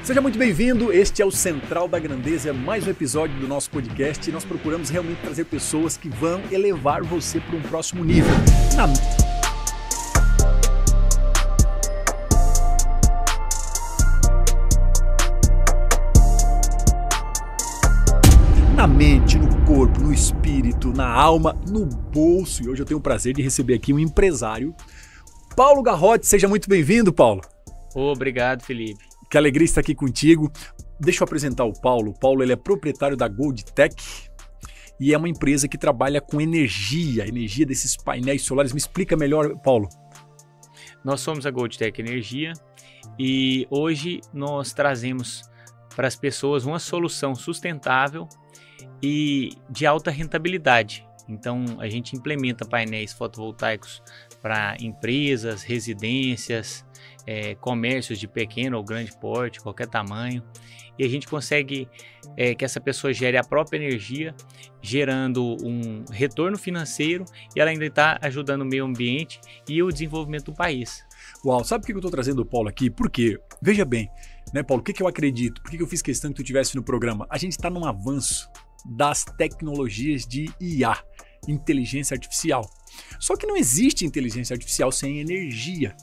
Seja muito bem-vindo, este é o Central da Grandeza, mais um episódio do nosso podcast e nós procuramos realmente trazer pessoas que vão elevar você para um próximo nível. Na mente, no corpo, no espírito, na alma, no bolso. E hoje eu tenho o prazer de receber aqui um empresário, Paulo Garrote. Seja muito bem-vindo, Paulo. Obrigado, Felipe. Que alegria estar aqui contigo. Deixa eu apresentar o Paulo. O Paulo ele é proprietário da Goldtech e é uma empresa que trabalha com energia desses painéis solares. Me explica melhor, Paulo. Nós somos a Goldtech Energia e hoje nós trazemos para as pessoas uma solução sustentável e de alta rentabilidade. Então, a gente implementa painéis fotovoltaicos para empresas, residências, comércios de pequeno ou grande porte, qualquer tamanho. E a gente consegue que essa pessoa gere a própria energia, gerando um retorno financeiro e ela ainda está ajudando o meio ambiente e o desenvolvimento do país. Uau, sabe por que eu estou trazendo o Paulo aqui? Porque, veja bem, né, Paulo, o que eu acredito? Por que eu fiz questão que tu estivesse no programa? A gente está num avanço das tecnologias de IA, inteligência artificial. Só que não existe inteligência artificial sem energia.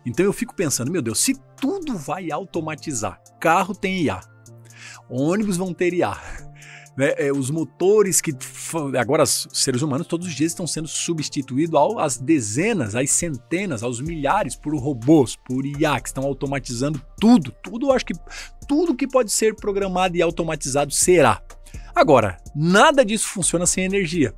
Então eu fico pensando, meu Deus, se tudo vai automatizar, carro tem IA, ônibus vão ter IA, né? Os motores que agora os seres humanos todos os dias estão sendo substituídos às dezenas, às centenas, aos milhares por robôs, por IA que estão automatizando tudo, eu acho que tudo que pode ser programado e automatizado será. Agora, nada disso funciona sem energia.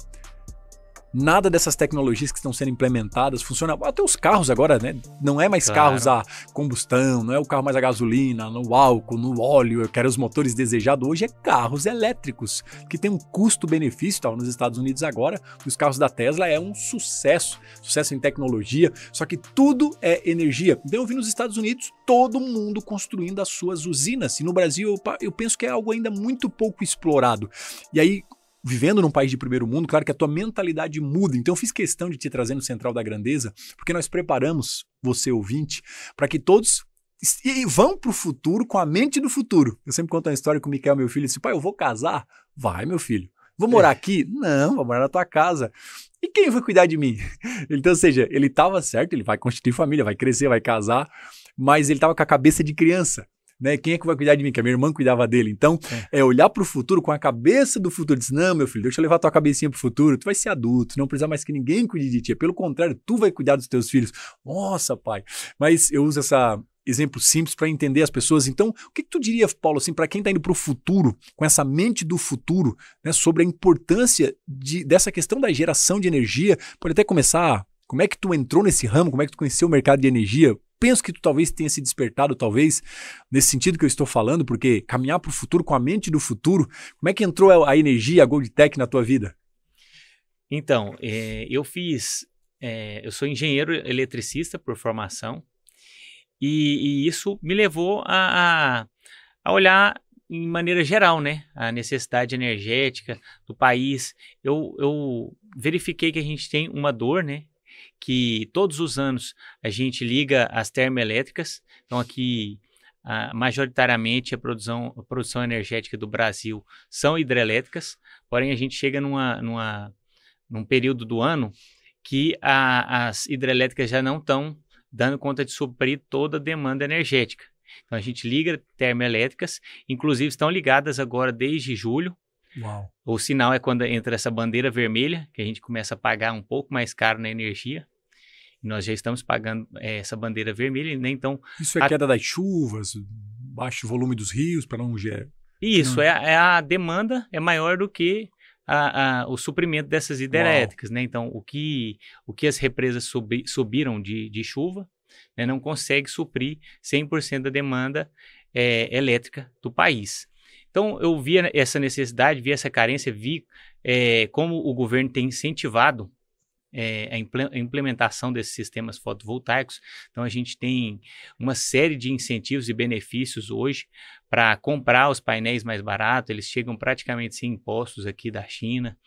Nada dessas tecnologias que estão sendo implementadas funciona. Até os carros agora, né? Não é mais carros a combustão, não é o carro mais a gasolina, no álcool, no óleo, que eram os motores desejados. Hoje é carros elétricos, que tem um custo-benefício. Estava nos Estados Unidos agora, os carros da Tesla é um sucesso em tecnologia, só que tudo é energia. Então eu vi nos Estados Unidos todo mundo construindo as suas usinas, e no Brasil eu penso que é algo ainda muito pouco explorado. E aí, vivendo num país de primeiro mundo, claro que a tua mentalidade muda. Então eu fiz questão de te trazer no Central da Grandeza, porque nós preparamos você, ouvinte, para que todos vão para o futuro com a mente do futuro. Eu sempre conto uma história com o Miquel, meu filho, e disse, pai, eu vou casar? Vai, meu filho. Vou morar aqui? Não, vou morar na tua casa. E quem vai cuidar de mim? Então, ou seja, ele estava certo, ele vai constituir família, vai crescer, vai casar, mas ele estava com a cabeça de criança. Né? Quem é que vai cuidar de mim? Que a minha irmã cuidava dele. Então, é olhar para o futuro com a cabeça do futuro. Diz, não, meu filho, deixa eu levar tua cabecinha para o futuro. Tu vai ser adulto, não precisa mais que ninguém cuide de ti. Pelo contrário, tu vai cuidar dos teus filhos. Nossa, pai. Mas eu uso esse exemplo simples para entender as pessoas. Então, o que tu diria, Paulo, assim, para quem está indo para o futuro, com essa mente do futuro, né, sobre a importância dessa questão da geração de energia? Pode até começar, como é que tu entrou nesse ramo? Como é que tu conheceu o mercado de energia? Penso que tu talvez tenha se despertado, talvez, nesse sentido que eu estou falando, porque caminhar para o futuro com a mente do futuro, como é que entrou a energia, a Goldtech na tua vida? Então, eu sou engenheiro eletricista por formação e isso me levou a olhar em maneira geral, né, a necessidade energética do país. Eu verifiquei que a gente tem uma dor, né, que todos os anos a gente liga as termoelétricas. Então aqui majoritariamente a produção energética do Brasil são hidrelétricas, porém a gente chega num período do ano que as hidrelétricas já não estão dando conta de suprir toda a demanda energética. Então a gente liga termoelétricas, inclusive estão ligadas agora desde julho. Uau. O sinal é quando entra essa bandeira vermelha, que a gente começa a pagar um pouco mais caro na energia. E nós já estamos pagando essa bandeira vermelha, né? Então, isso é queda das chuvas, baixo volume dos rios, para não gerar. Isso, a demanda é maior do que o suprimento dessas hidrelétricas, né? Então, o que as represas subiram de chuva, né, não consegue suprir 100% da demanda elétrica do país. Então, eu vi essa necessidade, vi essa carência, vi como o governo tem incentivado a implementação desses sistemas fotovoltaicos. Então, a gente tem uma série de incentivos e benefícios hoje para comprar os painéis mais baratos. Eles chegam praticamente sem impostos aqui da China.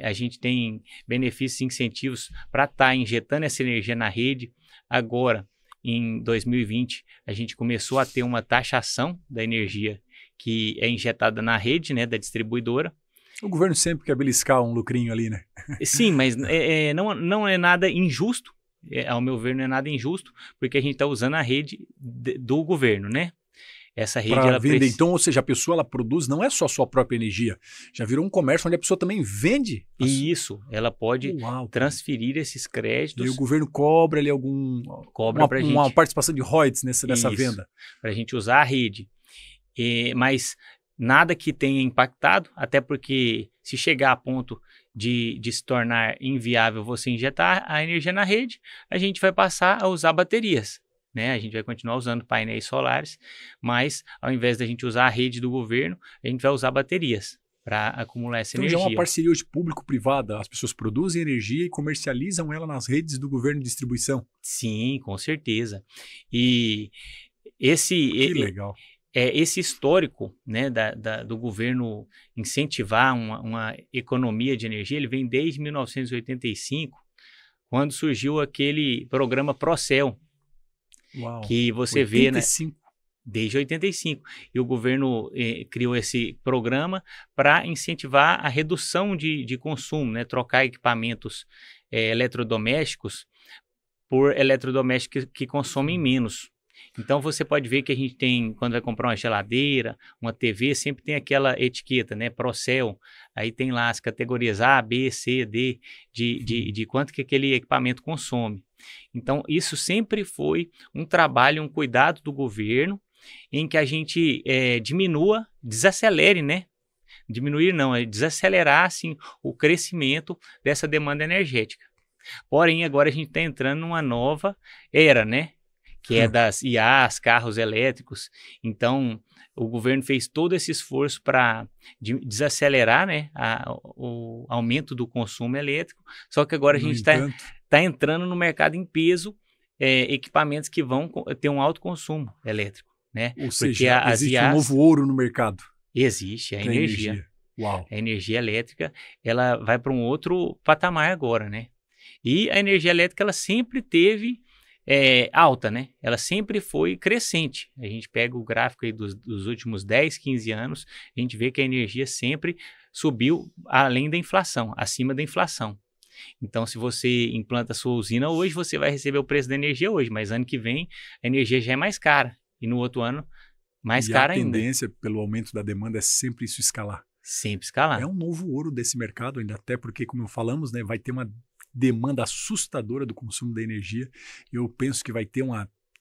A gente tem benefícios e incentivos para estar injetando essa energia na rede. Agora, em 2020, a gente começou a ter uma taxação da energia que é injetada na rede, né, da distribuidora. O governo sempre quer beliscar um lucrinho ali, né? Sim, mas não é nada injusto, ao meu ver, não é nada injusto, porque a gente está usando a rede do governo, né? Essa rede, Para vender. Então, ou seja, a pessoa ela produz, não é só a sua própria energia. Já virou um comércio onde a pessoa também vende. Isso, ela pode transferir esses créditos. E o governo cobra ali uma participação de royalties nessa venda. Para a gente usar a rede. Mas nada que tenha impactado, até porque se chegar a ponto de se tornar inviável você injetar a energia na rede, a gente vai passar a usar baterias. Né? A gente vai continuar usando painéis solares, mas ao invés da gente usar a rede do governo, a gente vai usar baterias para acumular essa energia. Então já é uma parceria hoje público-privada, as pessoas produzem energia e comercializam ela nas redes do governo de distribuição. Sim, com certeza. E que legal. Esse histórico, né, do governo incentivar uma economia de energia, ele vem desde 1985, quando surgiu aquele programa Procel, que você 85. Vê, né, desde 85. E o governo criou esse programa para incentivar a redução de consumo, né, trocar equipamentos eletrodomésticos por eletrodomésticos que consomem menos. Então você pode ver que a gente tem, quando vai comprar uma geladeira, uma TV, sempre tem aquela etiqueta, né, Procel, aí tem lá as categorias A, B, C, D, de quanto que aquele equipamento consome. Então isso sempre foi um trabalho, um cuidado do governo, em que a gente desacelere, né? Diminuir não, é desacelerar assim, o crescimento dessa demanda energética. Porém, agora a gente está entrando numa nova era, né? Que é das IAs, carros elétricos. Então, o governo fez todo esse esforço para desacelerar, né, o aumento do consumo elétrico, só que agora a gente está entrando no mercado em peso equipamentos que vão ter um alto consumo elétrico. Né? Ou seja, existe um novo ouro no mercado. Existe, a energia. Uau. A energia elétrica, ela vai para um outro patamar agora, né? E a energia elétrica, ela sempre teve alta, né? Ela sempre foi crescente. A gente pega o gráfico aí dos últimos 10, 15 anos, a gente vê que a energia sempre subiu além da inflação, acima da inflação. Então, se você implanta a sua usina hoje, você vai receber o preço da energia hoje, mas ano que vem a energia já é mais cara. E no outro ano, mais cara ainda. A tendência pelo aumento da demanda é sempre isso escalar. Sempre escalar. É um novo ouro desse mercado ainda, até porque, como falamos, né, vai ter uma demanda assustadora do consumo da energia. Eu penso que vai ter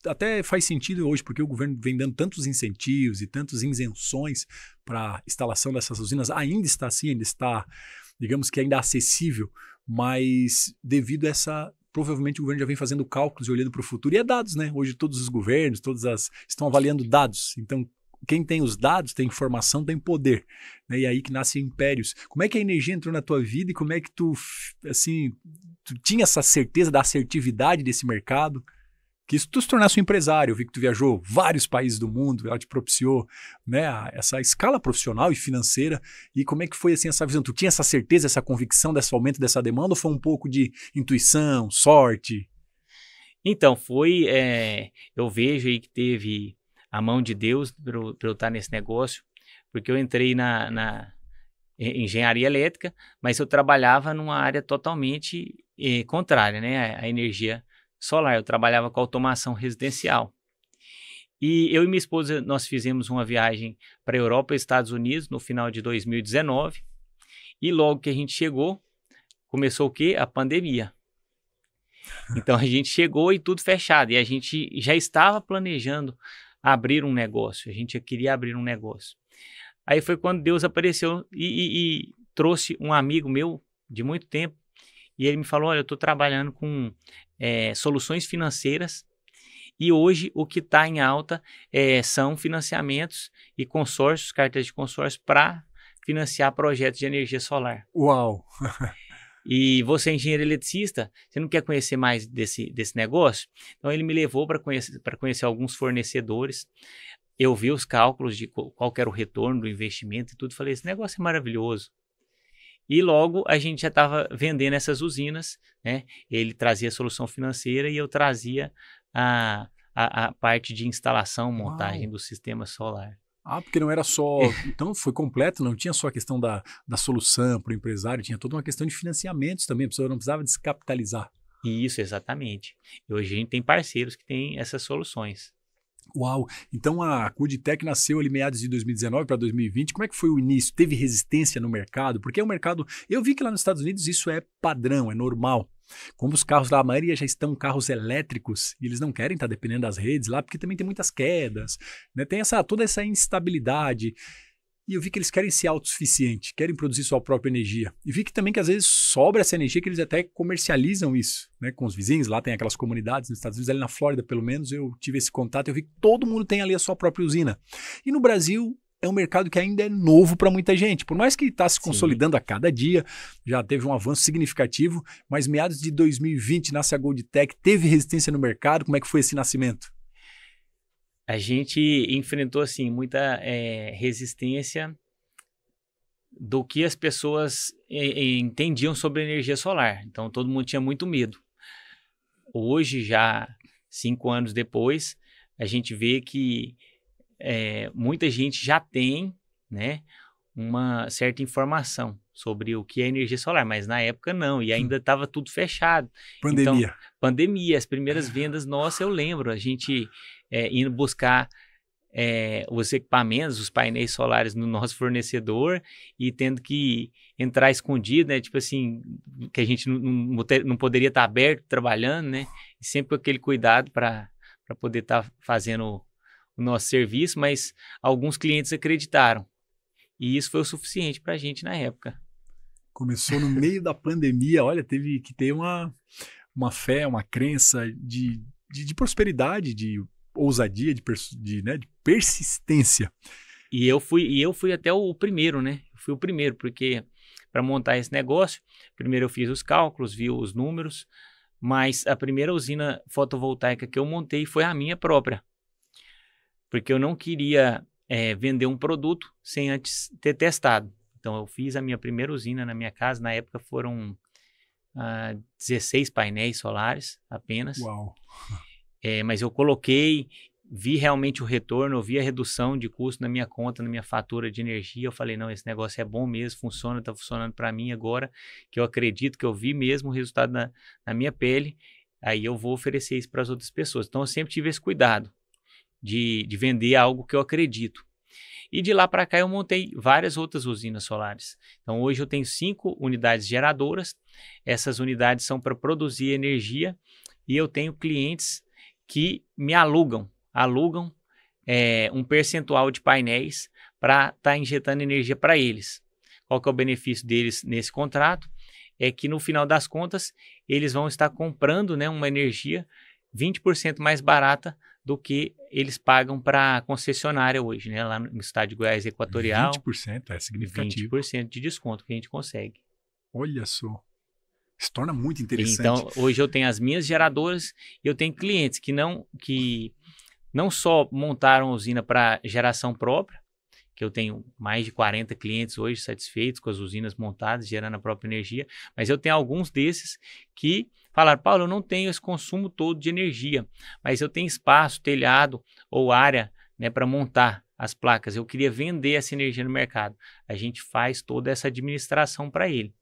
até faz sentido hoje, porque o governo vem dando tantos incentivos e tantas isenções para a instalação dessas usinas. Ainda está assim, ainda está, digamos que ainda acessível, mas devido a provavelmente o governo já vem fazendo cálculos e olhando para o futuro. E é dados, né? Hoje todos os governos, estão avaliando dados. Então, quem tem os dados, tem informação, tem poder. Né? E aí que nascem impérios. Como é que a energia entrou na tua vida e como é que tu tinha essa certeza da assertividade desse mercado? Que isso tu se tornasse um empresário. Eu vi que tu viajou vários países do mundo, ela te propiciou, né, essa escala profissional e financeira. E como é que foi assim, essa visão? Tu tinha essa certeza, essa convicção desse aumento dessa demanda ou foi um pouco de intuição, sorte? Então, eu vejo aí que teve a mão de Deus para eu estar nesse negócio, porque eu entrei na engenharia elétrica, mas eu trabalhava numa área totalmente contrária, né, a energia solar. Eu trabalhava com automação residencial. E eu e minha esposa, nós fizemos uma viagem para a Europa e Estados Unidos no final de 2019. E logo que a gente chegou, começou o quê? A pandemia. Então a gente chegou e tudo fechado. E a gente já estava planejando abrir um negócio. A gente já queria abrir um negócio. Aí foi quando Deus apareceu e trouxe um amigo meu de muito tempo. E ele me falou, olha, eu estou trabalhando com soluções financeiras e hoje o que está em alta são financiamentos e consórcios, cartas de consórcio para financiar projetos de energia solar. Uau! E você é engenheiro eletricista, você não quer conhecer mais desse negócio? Então ele me levou para conhecer alguns fornecedores. Eu vi os cálculos de qual que era o retorno do investimento e tudo. Falei, esse negócio é maravilhoso. E logo a gente já estava vendendo essas usinas, né? Ele trazia a solução financeira e eu trazia a parte de instalação, montagem Uau. do sistema solar. Ah, porque não era só. Então foi completo, não tinha só a questão da solução para o empresário, tinha toda uma questão de financiamentos também, a pessoa não precisava descapitalizar. Isso, exatamente. E hoje a gente tem parceiros que têm essas soluções. Uau! Então a Cuditec nasceu ali meados de 2019 para 2020. Como é que foi o início? Teve resistência no mercado? Porque é um mercado. Eu vi que lá nos Estados Unidos isso é padrão, é normal. Como os carros lá, a maioria já estão carros elétricos e eles não querem estar dependendo das redes lá, porque também tem muitas quedas, né? Tem toda essa instabilidade. E eu vi que eles querem ser autossuficientes, querem produzir sua própria energia. E vi que também que às vezes sobra essa energia que eles até comercializam isso, né, com os vizinhos. Lá tem aquelas comunidades nos Estados Unidos, ali na Flórida pelo menos, eu tive esse contato, eu vi que todo mundo tem ali a sua própria usina. E no Brasil é um mercado que ainda é novo para muita gente. Por mais que está se Sim. consolidando a cada dia, já teve um avanço significativo, mas meados de 2020 nasce a Goldtech, teve resistência no mercado. Como é que foi esse nascimento? A gente enfrentou, assim, muita resistência do que as pessoas entendiam sobre a energia solar. Então, todo mundo tinha muito medo. Hoje, já 5 anos depois, a gente vê que muita gente já tem, né, uma certa informação sobre o que é energia solar, mas na época não, e ainda estava tudo fechado. Então, Pandemia. pandemia, as primeiras vendas nossas, eu lembro, a gente indo buscar os equipamentos, os painéis solares no nosso fornecedor e tendo que entrar escondido, né? Tipo assim, que a gente não poderia estar aberto trabalhando, né? E sempre com aquele cuidado para poder estar fazendo o nosso serviço, mas alguns clientes acreditaram. E isso foi o suficiente para a gente na época. Começou no meio da pandemia, olha, teve que ter uma fé, uma crença de prosperidade, de ousadia, né, de persistência. E eu fui até o primeiro, né? Eu fui o primeiro, porque para montar esse negócio, primeiro eu fiz os cálculos, vi os números, mas a primeira usina fotovoltaica que eu montei foi a minha própria, porque eu não queria vender um produto sem antes ter testado. Então eu fiz a minha primeira usina na minha casa, na época foram 16 painéis solares apenas. Uau! Mas eu coloquei, vi realmente o retorno, eu vi a redução de custo na minha conta, na minha fatura de energia. Eu falei, não, esse negócio é bom mesmo, funciona, está funcionando para mim agora, que eu acredito que eu vi mesmo o resultado na minha pele, aí eu vou oferecer isso para as outras pessoas. Então eu sempre tive esse cuidado de vender algo que eu acredito. E de lá para cá eu montei várias outras usinas solares. Então hoje eu tenho 5 unidades geradoras, essas unidades são para produzir energia e eu tenho clientes que me alugam um percentual de painéis para estar injetando energia para eles. Qual que é o benefício deles nesse contrato? É que no final das contas, eles vão estar comprando, né, uma energia 20% mais barata do que eles pagam para a concessionária hoje, né, lá no estado de Goiás Equatorial. 20% é significativo. 20% de desconto que a gente consegue. Olha só. Se torna muito interessante. Então, hoje eu tenho as minhas geradoras e eu tenho clientes que não só montaram usina para geração própria, que eu tenho mais de 40 clientes hoje satisfeitos com as usinas montadas, gerando a própria energia, mas eu tenho alguns desses que falaram, Paulo, eu não tenho esse consumo todo de energia, mas eu tenho espaço, telhado ou área, né, para montar as placas, eu queria vender essa energia no mercado. A gente faz toda essa administração para ele.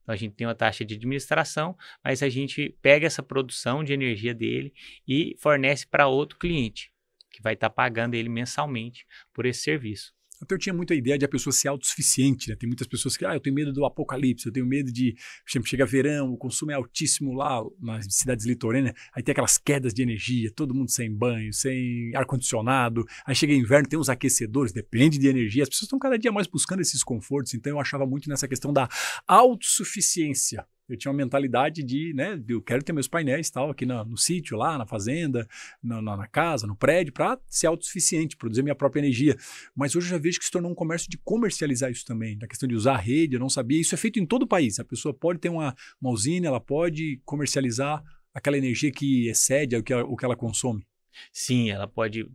Então, a gente tem uma taxa de administração, mas a gente pega essa produção de energia dele e fornece para outro cliente, que vai estar pagando ele mensalmente por esse serviço. Então eu tinha muita ideia de a pessoa ser autossuficiente, né? Tem muitas pessoas que, eu tenho medo do apocalipse, eu tenho medo de, sempre chega verão, o consumo é altíssimo lá nas cidades litorâneas, aí tem aquelas quedas de energia, todo mundo sem banho, sem ar-condicionado, aí chega inverno, tem uns aquecedores, depende de energia, as pessoas estão cada dia mais buscando esses confortos, então eu achava muito nessa questão da autossuficiência. Eu tinha uma mentalidade de, né, eu quero ter meus painéis tal, aqui no sítio, lá na fazenda, na casa, no prédio, para ser autossuficiente, produzir minha própria energia. Mas hoje eu já vejo que se tornou um comércio de comercializar isso também, da questão de usar a rede, eu não sabia. Isso é feito em todo o país. A pessoa pode ter uma usina, ela pode comercializar aquela energia que excede o que ela consome. Sim, ela pode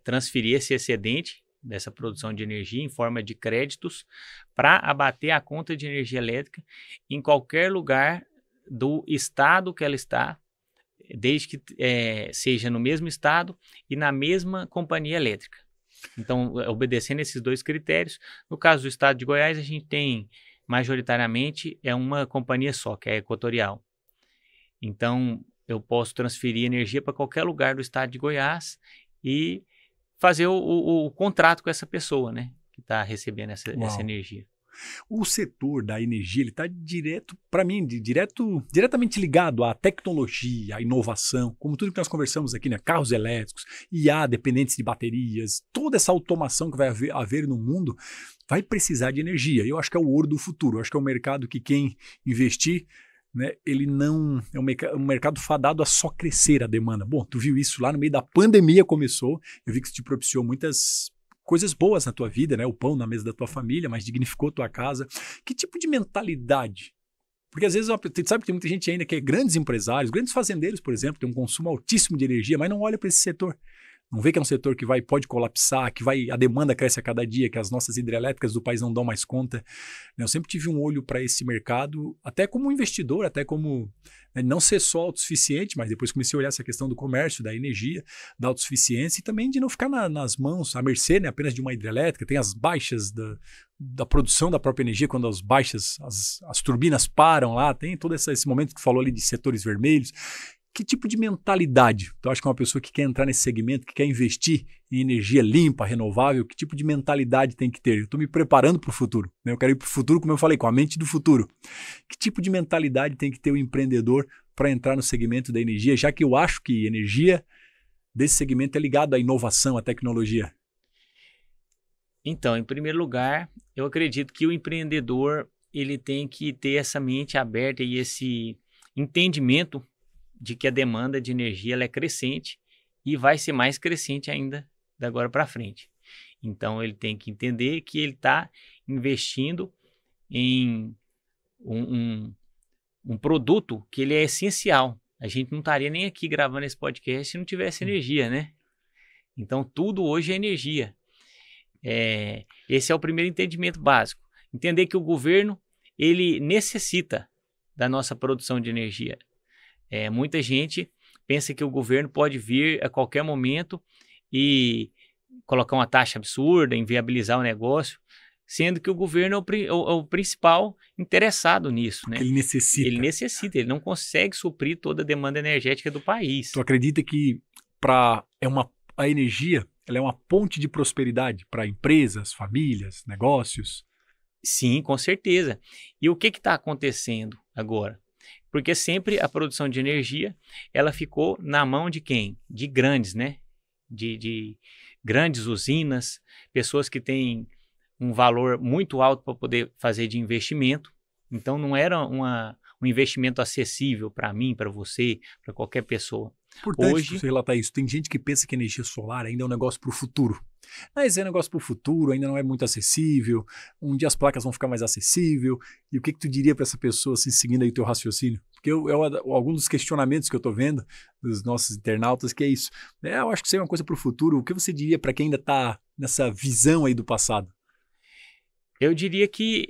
transferir esse excedente dessa produção de energia em forma de créditos para abater a conta de energia elétrica em qualquer lugar do estado que ela está, desde que seja no mesmo estado e na mesma companhia elétrica. Então, obedecendo esses 2 critérios, no caso do estado de Goiás, a gente tem, majoritariamente, uma companhia só, que é a Equatorial. Então, eu posso transferir energia para qualquer lugar do estado de Goiás e fazer o contrato com essa pessoa, né, que está recebendo essa energia. O setor da energia, ele está para mim, diretamente ligado à tecnologia, à inovação, como tudo que nós conversamos aqui, né? Carros elétricos, IA dependentes de baterias, toda essa automação que vai haver no mundo vai precisar de energia. Eu acho que é o ouro do futuro, eu acho que é um mercado que quem investir, né, ele não é um mercado fadado a só crescer a demanda. Bom, tu viu isso lá no meio da pandemia começou, eu vi que isso te propiciou muitas coisas boas na tua vida, né? O pão na mesa da tua família, mas dignificou tua casa. Que tipo de mentalidade? Porque às vezes, tu sabe que tem muita gente ainda que é grandes empresários, grandes fazendeiros, por exemplo, tem um consumo altíssimo de energia, mas não olha para esse setor. Não vê que é um setor que pode colapsar, a demanda cresce a cada dia, que as nossas hidrelétricas do país não dão mais conta. Eu sempre tive um olho para esse mercado, até como investidor, até como não ser só autossuficiente, mas depois comecei a olhar essa questão do comércio, da energia, da autossuficiência e também de não ficar nas mãos, à mercê, né, apenas de uma hidrelétrica. Tem as baixas da produção da própria energia, quando as turbinas param lá, tem todo esse momento que tu falou ali de setores vermelhos. Que tipo de mentalidade? Tu acha que uma pessoa que quer entrar nesse segmento, que quer investir em energia limpa, renovável, que tipo de mentalidade tem que ter? Eu estou me preparando para o futuro, né? Eu quero ir para o futuro, como eu falei, com a mente do futuro. Que tipo de mentalidade tem que ter o empreendedor para entrar no segmento da energia, já que eu acho que energia desse segmento é ligado à inovação, à tecnologia? Então, em primeiro lugar, eu acredito que o empreendedor ele tem que ter essa mente aberta e esse entendimento de que a demanda de energia ela é crescente e vai ser mais crescente ainda da agora para frente. Então, ele tem que entender que ele está investindo em um produto que ele é essencial. A gente não estaria nem aqui gravando esse podcast se não tivesse energia, né? Então, tudo hoje é energia. Esse é o primeiro entendimento básico. Entender que o governo ele necessita da nossa produção de energia. Muita gente pensa que o governo pode vir a qualquer momento e colocar uma taxa absurda, inviabilizar o negócio, sendo que o governo é o principal interessado nisso, né? Ele necessita. Ele necessita, ele não consegue suprir toda a demanda energética do país. Tu acredita que a energia ela é uma ponte de prosperidade para empresas, famílias, negócios? Sim, com certeza. E o que está acontecendo agora? Porque sempre a produção de energia, ela ficou na mão de quem? De grandes, né? De grandes usinas, pessoas que têm um valor muito alto para poder fazer de investimento. Então, não era um investimento acessível para mim, para você, para qualquer pessoa. Importante você relatar isso. Tem gente que pensa que energia solar ainda é um negócio para o futuro. Mas é um negócio para o futuro, ainda não é muito acessível. Um dia as placas vão ficar mais acessíveis. E o que tu diria para essa pessoa, assim, seguindo aí o teu raciocínio? Porque alguns dos questionamentos que eu estou vendo dos nossos internautas, que é isso. Eu acho que isso é uma coisa para o futuro. O que você diria para quem ainda está nessa visão aí do passado? Eu diria que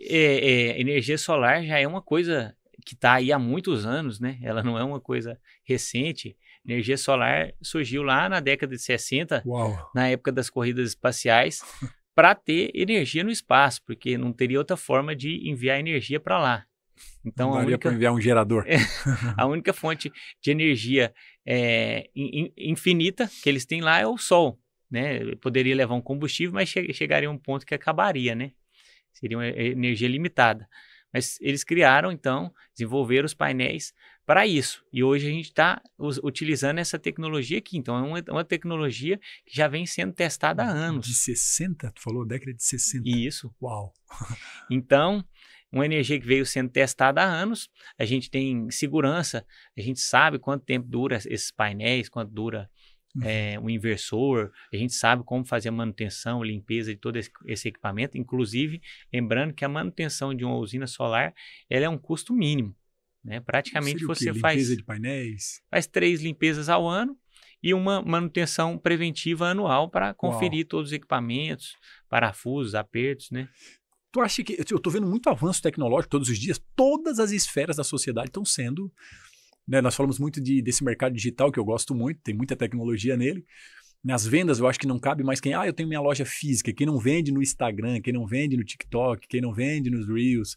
energia solar já é uma coisa que está aí há muitos anos, né? Ela não é uma coisa recente. Energia solar surgiu lá na década de 60, Uau. Na época das corridas espaciais, para ter energia no espaço, porque não teria outra forma de enviar energia para lá. Então, não daria para enviar um gerador. A única fonte de energia infinita que eles têm lá é o Sol, né? Poderia levar um combustível, mas chegaria a um ponto que acabaria, né? Seria uma energia limitada. Mas eles criaram, então, desenvolveram os painéis para isso. E hoje a gente está utilizando essa tecnologia aqui. Então, é uma tecnologia que já vem sendo testada há anos. De 60? Tu falou década de 60. Isso. Uau. Então, uma energia que veio sendo testada há anos. A gente tem segurança. A gente sabe quanto tempo dura esses painéis, quanto dura o inversor. A gente sabe como fazer a manutenção, limpeza de todo esse equipamento. Inclusive, lembrando que a manutenção de uma usina solar ela é um custo mínimo. Né? Praticamente você limpeza de painéis? Faz 3 limpezas ao ano e uma manutenção preventiva anual para conferir todos os equipamentos, parafusos, apertos, né? Tu acha que... Eu estou vendo muito avanço tecnológico todos os dias. Todas as esferas da sociedade estão sendo né? Nós falamos muito desse mercado digital, que eu gosto muito, tem muita tecnologia nele. Nas vendas, eu acho que não cabe mais eu tenho minha loja física, quem não vende no Instagram, quem não vende no TikTok, quem não vende nos Reels,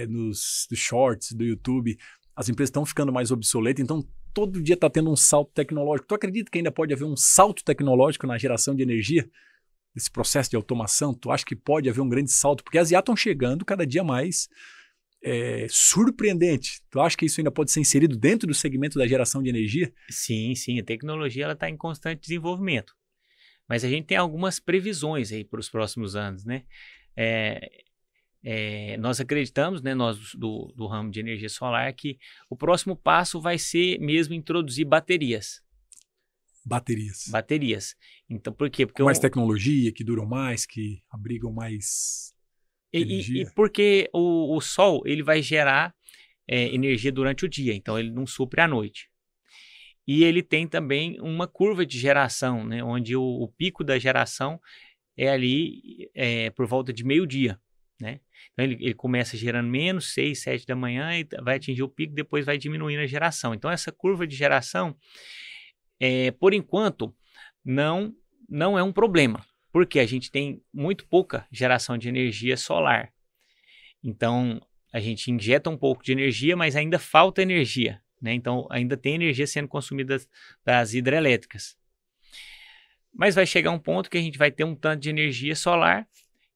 nos Shorts do YouTube, as empresas estão ficando mais obsoletas, então todo dia está tendo um salto tecnológico. Tu acredita que ainda pode haver um salto tecnológico na geração de energia? Esse processo de automação, tu acha que pode haver um grande salto? Porque as IA estão chegando cada dia mais surpreendente. Tu acha que isso ainda pode ser inserido dentro do segmento da geração de energia? Sim, sim. A tecnologia está em constante desenvolvimento. Mas a gente tem algumas previsões aí para os próximos anos, né? Nós acreditamos, né, nós do ramo de energia solar, que o próximo passo vai ser mesmo introduzir baterias. Baterias. Então, por quê? Porque mais tecnologia, que duram mais, que abrigam mais energia. E porque o sol ele vai gerar energia durante o dia, então ele não supre à noite. E ele tem também uma curva de geração, né, onde o pico da geração é ali por volta de meio-dia, né? Então ele começa gerando menos 6, 7 da manhã e vai atingir o pico, depois vai diminuindo a geração. Então essa curva de geração, por enquanto, não é um problema, porque a gente tem muito pouca geração de energia solar. Então a gente injeta um pouco de energia, mas ainda falta energia, né? Então ainda tem energia sendo consumida das hidrelétricas. Mas vai chegar um ponto que a gente vai ter um tanto de energia solar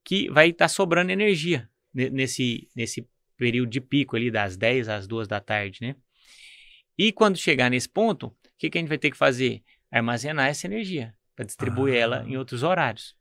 que vai estar sobrando energia nesse período de pico ali, das 10 às 2 da tarde, né? E quando chegar nesse ponto, o que a gente vai ter que fazer? Armazenar essa energia para distribuir ela em outros horários.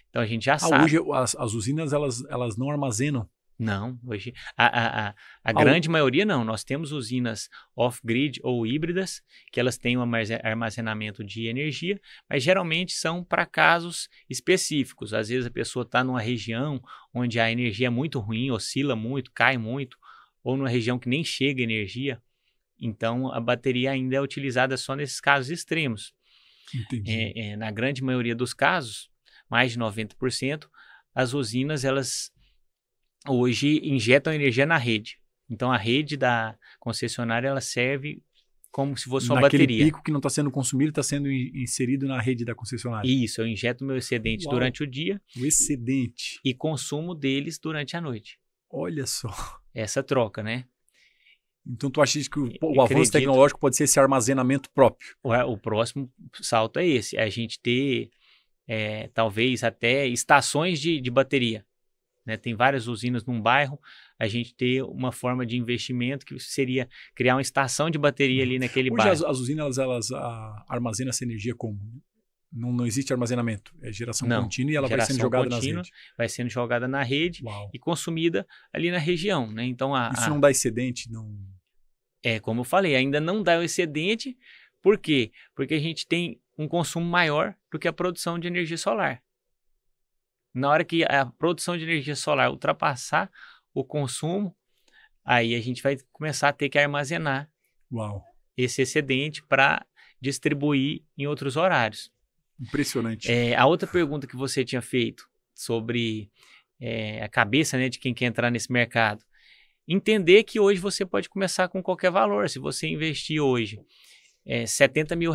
Então a gente já sabe. Hoje as usinas elas não armazenam. Não, hoje a grande maioria não. Nós temos usinas off-grid ou híbridas, que elas têm um armazenamento de energia, mas geralmente são para casos específicos. Às vezes a pessoa está numa região onde a energia é muito ruim, oscila muito, cai muito, ou numa região que nem chega energia. Então a bateria ainda é utilizada só nesses casos extremos. Entendi. Na grande maioria dos casos, mais de 90%, as usinas elas hoje injetam energia na rede. Então a rede da concessionária ela serve como se fosse uma bateria. Naquele pico que não está sendo consumido, está sendo inserido na rede da concessionária. Isso, eu injeto meu excedente durante o dia. O excedente. E consumo deles durante a noite. Olha só. Essa troca, né? Então tu acha que o avanço tecnológico pode ser esse armazenamento próprio? O próximo salto é esse, a gente ter talvez até estações de bateria. Né? Tem várias usinas num bairro, a gente ter uma forma de investimento que seria criar uma estação de bateria ali naquele bairro. Hoje as usinas elas armazenam essa energia como? Não existe armazenamento, é geração contínua e ela vai sendo jogada nas redes. Vai sendo jogada na rede. Uau. E consumida ali na região. Né? Então, isso não dá excedente? Não... como eu falei, ainda não dá o excedente. Por quê? Porque a gente tem um consumo maior do que a produção de energia solar. Na hora que a produção de energia solar ultrapassar o consumo, aí a gente vai começar a ter que armazenar esse excedente para distribuir em outros horários. Impressionante. A outra pergunta que você tinha feito sobre a cabeça, né, de quem quer entrar nesse mercado. Entender que hoje você pode começar com qualquer valor. Se você investir hoje R$70 mil,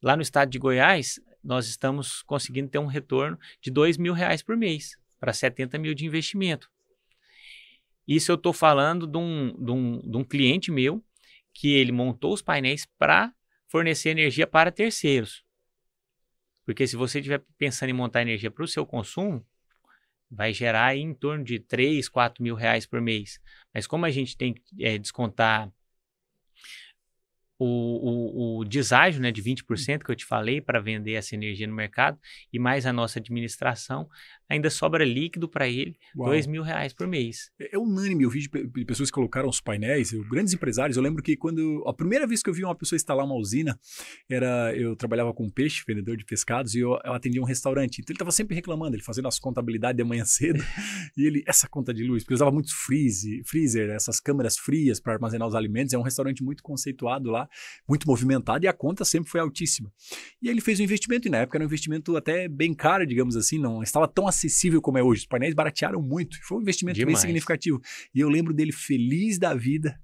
lá no estado de Goiás, nós estamos conseguindo ter um retorno de R$2 mil por mês, para 70 mil de investimento. Isso eu estou falando de um cliente meu, que ele montou os painéis para fornecer energia para terceiros. Porque se você estiver pensando em montar energia para o seu consumo, vai gerar aí em torno de R$3, R$4 mil por mês. Mas como a gente tem que descontar o deságio, né, de 20% que eu te falei para vender essa energia no mercado e mais a nossa administração, ainda sobra líquido para ele, R$2 mil por mês. É unânime, eu vi de pessoas que colocaram os painéis, grandes empresários. Eu lembro que a primeira vez que eu vi uma pessoa instalar uma usina, eu trabalhava com peixe, vendedor de pescados, e eu atendia um restaurante. Então ele estava sempre reclamando, ele fazendo as contabilidades de manhã cedo, e essa conta de luz, porque usava muito freezer, essas câmeras frias para armazenar os alimentos. É um restaurante muito conceituado lá, muito movimentado, e a conta sempre foi altíssima. E aí ele fez um investimento, e na época era um investimento até bem caro, digamos assim, não estava tão acessível como é hoje. Os painéis baratearam muito, foi um investimento bem significativo. E eu lembro dele feliz da vida,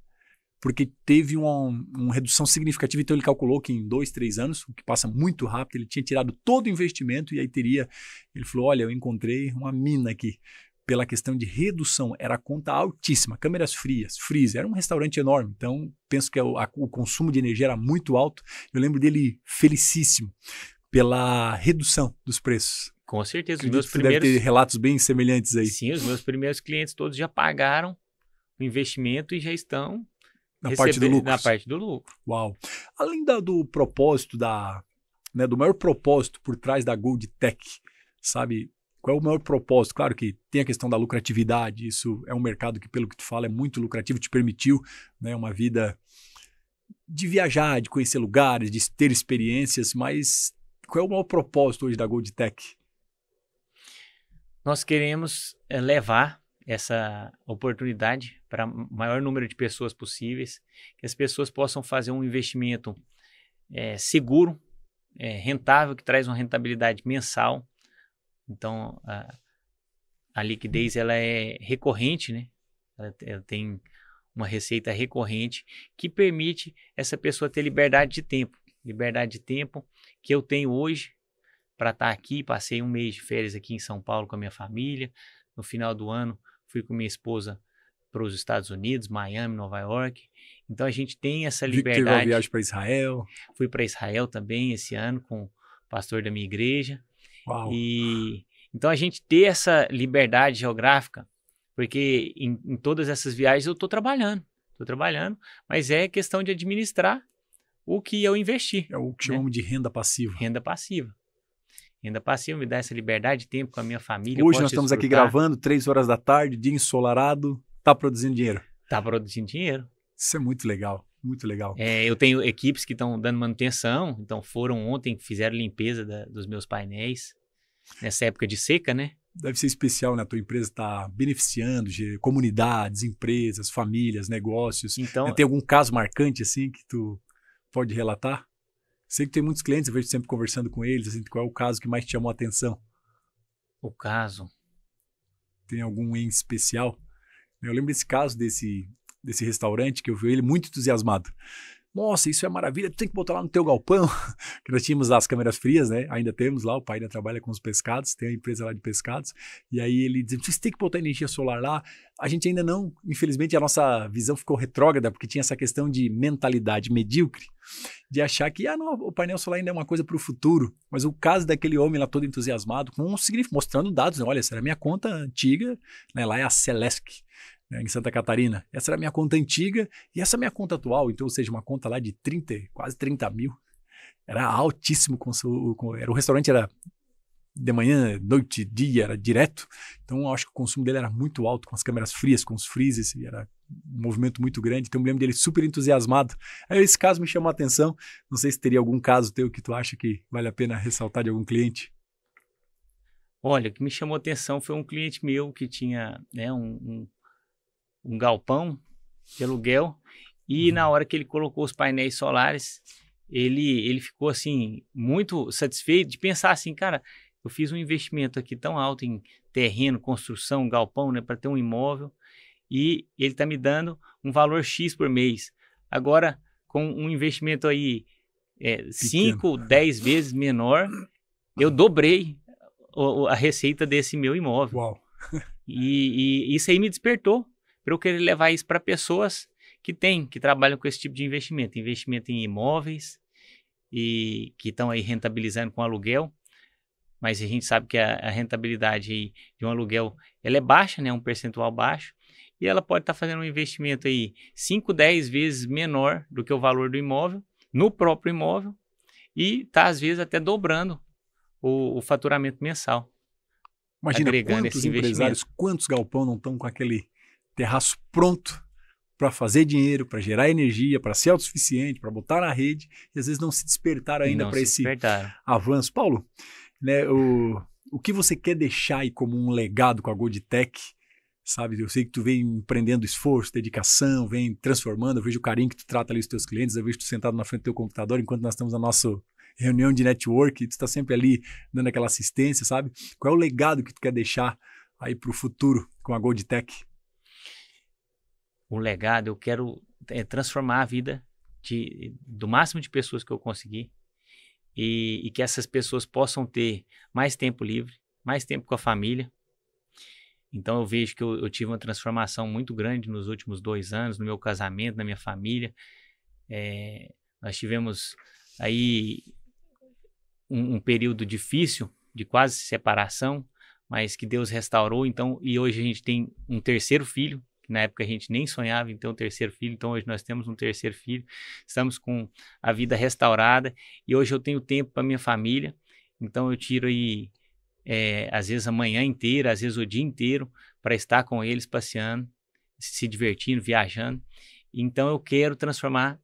porque teve uma redução significativa, então ele calculou que em 2, 3 anos, o que passa muito rápido, ele tinha tirado todo o investimento e aí ele falou, olha, eu encontrei uma mina aqui, pela questão de redução, era a conta altíssima, câmeras frias, freezer, era um restaurante enorme, então penso que o consumo de energia era muito alto, eu lembro dele felicíssimo pela redução dos preços. Com certeza. Acredito que você deve ter relatos bem semelhantes aí. Sim, os meus primeiros clientes todos já pagaram o investimento e já estão na parte do lucro. Na parte do lucro. Uau. Além do propósito, do maior propósito por trás da Gold Tech, sabe? Qual é o maior propósito? Claro que tem a questão da lucratividade, isso é um mercado que, pelo que tu fala, é muito lucrativo, te permitiu, né, uma vida de viajar, de conhecer lugares, de ter experiências, mas qual é o maior propósito hoje da Gold Tech? Nós queremos levar essa oportunidade para o maior número de pessoas possíveis, que as pessoas possam fazer um investimento seguro, rentável, que traz uma rentabilidade mensal. Então, a liquidez ela é recorrente, né? Ela tem uma receita recorrente que permite essa pessoa ter liberdade de tempo. Liberdade de tempo que eu tenho hoje para estar aqui. Passei um mês de férias aqui em São Paulo com a minha família. No final do ano, fui com minha esposa para os Estados Unidos, Miami, Nova York. Então, a gente tem essa liberdade. Teve uma viagem para Israel. Fui para Israel também esse ano com o pastor da minha igreja. Uau. Então, a gente ter essa liberdade geográfica, porque em todas essas viagens eu estou trabalhando, mas é questão de administrar o que eu investi. É o que chamamos de renda passiva. Renda passiva. Renda passiva me dá essa liberdade de tempo com a minha família. Hoje nós estamos aqui gravando, 3 horas da tarde, dia ensolarado, tá produzindo dinheiro. Tá produzindo dinheiro. Isso é muito legal, muito legal. Eu tenho equipes que estão dando manutenção, então foram ontem, fizeram limpeza dos meus painéis, nessa época de seca, né? Deve ser especial, né? A tua empresa está beneficiando comunidades, empresas, famílias, negócios. Então, tem algum caso marcante assim que tu pode relatar? Sei que tem muitos clientes, eu vejo sempre conversando com eles, assim, qual é o caso que mais te chamou a atenção? O caso? Tem algum em especial? Eu lembro desse caso desse restaurante que eu vi ele muito entusiasmado. Nossa, isso é maravilha, tu tem que botar lá no teu galpão, que nós tínhamos as câmeras frias, né? Ainda temos lá, o pai ainda trabalha com os pescados, tem a empresa lá de pescados, e aí ele diz, você tem que botar energia solar lá, a gente ainda não, infelizmente a nossa visão ficou retrógrada, porque tinha essa questão de mentalidade medíocre, de achar que, não, o painel solar ainda é uma coisa para o futuro, mas o caso daquele homem lá todo entusiasmado, mostrando dados, né? Olha, essa era a minha conta antiga, né? Lá é a Celesc, em Santa Catarina. Essa era a minha conta antiga e essa é a minha conta atual, então, ou seja, uma conta lá de quase 30 mil. Era altíssimo, o restaurante era de manhã, noite, dia, era direto, então eu acho que o consumo dele era muito alto, com as câmeras frias, com os freezers, e era um movimento muito grande, então eu me lembro dele super entusiasmado. Aí esse caso me chamou a atenção, não sei se teria algum caso teu que tu acha que vale a pena ressaltar de algum cliente. Olha, o que me chamou a atenção foi um cliente meu que tinha, né, um galpão de aluguel e na hora que ele colocou os painéis solares, ele ficou assim muito satisfeito de pensar assim, cara, eu fiz um investimento aqui tão alto em terreno, construção, galpão, né, para ter um imóvel e ele está me dando um valor X por mês. Agora, com um investimento aí 5, 10 vezes menor, eu dobrei a receita desse meu imóvel. Uau. E isso aí me despertou para eu querer levar isso para pessoas que trabalham com esse tipo de investimento em imóveis e que estão aí rentabilizando com aluguel, mas a gente sabe que a rentabilidade aí de um aluguel ela é baixa, né, um percentual baixo, e ela pode estar fazendo um investimento aí 5, 10 vezes menor do que o valor do imóvel, no próprio imóvel, e está às vezes até dobrando o faturamento mensal. Imagina quantos empresários, quantos galpão não estão com aquele terraço pronto para fazer dinheiro, para gerar energia, para ser autossuficiente, para botar na rede, e às vezes não se despertaram ainda para esse avanço. Paulo, né, o que você quer deixar aí como um legado com a Gold Tech, sabe? Eu sei que tu vem empreendendo esforço, dedicação, vem transformando, eu vejo o carinho que tu trata ali os teus clientes, eu vejo tu sentado na frente do teu computador enquanto nós estamos na nossa reunião de network, tu está sempre ali dando aquela assistência, sabe? Qual é o legado que tu quer deixar aí para o futuro com a Gold Tech? O legado, eu quero transformar a vida do máximo de pessoas que eu conseguir e que essas pessoas possam ter mais tempo livre, mais tempo com a família. Então eu vejo que eu tive uma transformação muito grande nos últimos 2 anos, no meu casamento, na minha família. Nós tivemos aí um período difícil de quase separação, mas que Deus restaurou. Então, e hoje a gente tem um terceiro filho, que na época a gente nem sonhava em ter um terceiro filho, então hoje nós temos um terceiro filho, estamos com a vida restaurada e hoje eu tenho tempo para minha família, então eu tiro aí às vezes a manhã inteira, às vezes o dia inteiro, para estar com eles passeando, se divertindo, viajando. Então eu quero transformar